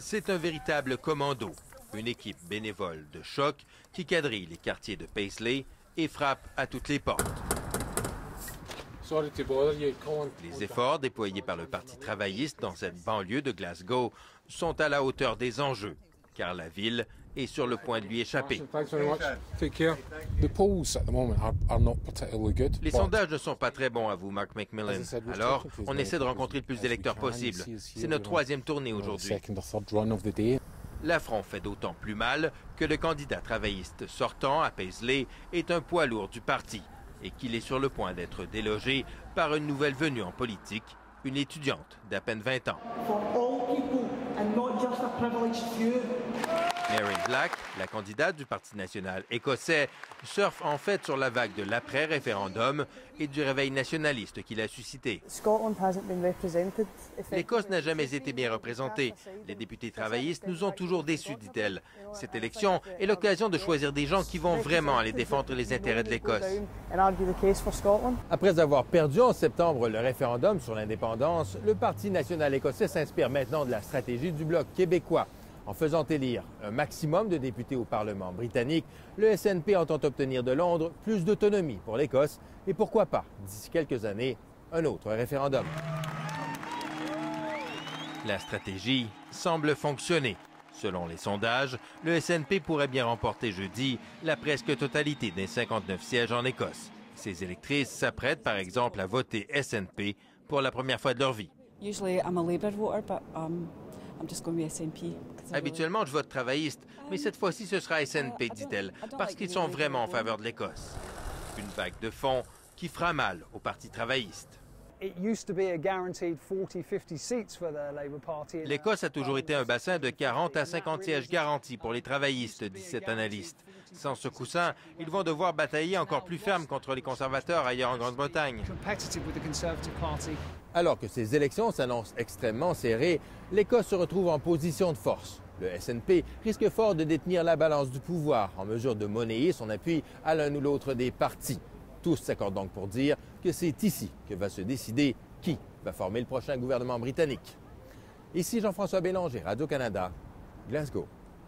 C'est un véritable commando, une équipe bénévole de choc qui quadrille les quartiers de Paisley et frappe à toutes les portes. Les efforts déployés par le Parti travailliste dans cette banlieue de Glasgow sont à la hauteur des enjeux, car la ville est sur le point de lui échapper. Les sondages ne sont pas très bons, avoue Mark McMillan. Alors, on essaie de rencontrer le plus d'électeurs possible. C'est notre troisième tournée aujourd'hui. L'affront fait d'autant plus mal que le candidat travailliste sortant à Paisley est un poids lourd du parti et qu'il est sur le point d'être délogé par une nouvelle venue en politique, une étudiante d'à peine 20 ans. Mary Black, la candidate du Parti national écossais, surfe en fait sur la vague de l'après-référendum et du réveil nationaliste qu'il a suscité. L'Écosse n'a jamais été bien représentée. Les députés travaillistes nous ont toujours déçus, dit-elle. Cette élection est l'occasion de choisir des gens qui vont vraiment aller défendre les intérêts de l'Écosse. Après avoir perdu en septembre le référendum sur l'indépendance, le Parti national écossais s'inspire maintenant de la stratégie du Bloc québécois. En faisant élire un maximum de députés au Parlement britannique, le SNP entend obtenir de Londres plus d'autonomie pour l'Écosse et pourquoi pas, d'ici quelques années, un autre référendum. La stratégie semble fonctionner. Selon les sondages, le SNP pourrait bien remporter jeudi la presque totalité des 59 sièges en Écosse. Ces électrices s'apprêtent par exemple à voter SNP pour la première fois de leur vie. Habituellement, je vote travailliste, mais cette fois-ci, ce sera SNP, dit-elle, parce qu'ils sont vraiment en faveur de l'Écosse. Une vague de fonds qui fera mal au Parti travailliste. L'Écosse a toujours été un bassin de 40 à 50 sièges garantis pour les travaillistes, dit cet analyste. Sans ce coussin, ils vont devoir batailler encore plus ferme contre les conservateurs ailleurs en Grande-Bretagne. Alors que ces élections s'annoncent extrêmement serrées, l'Écosse se retrouve en position de force. Le SNP risque fort de détenir la balance du pouvoir, en mesure de monnayer son appui à l'un ou l'autre des partis. Tous s'accordent donc pour dire que c'est ici que va se décider qui va former le prochain gouvernement britannique. Ici Jean-François Bélanger, Radio-Canada, Glasgow.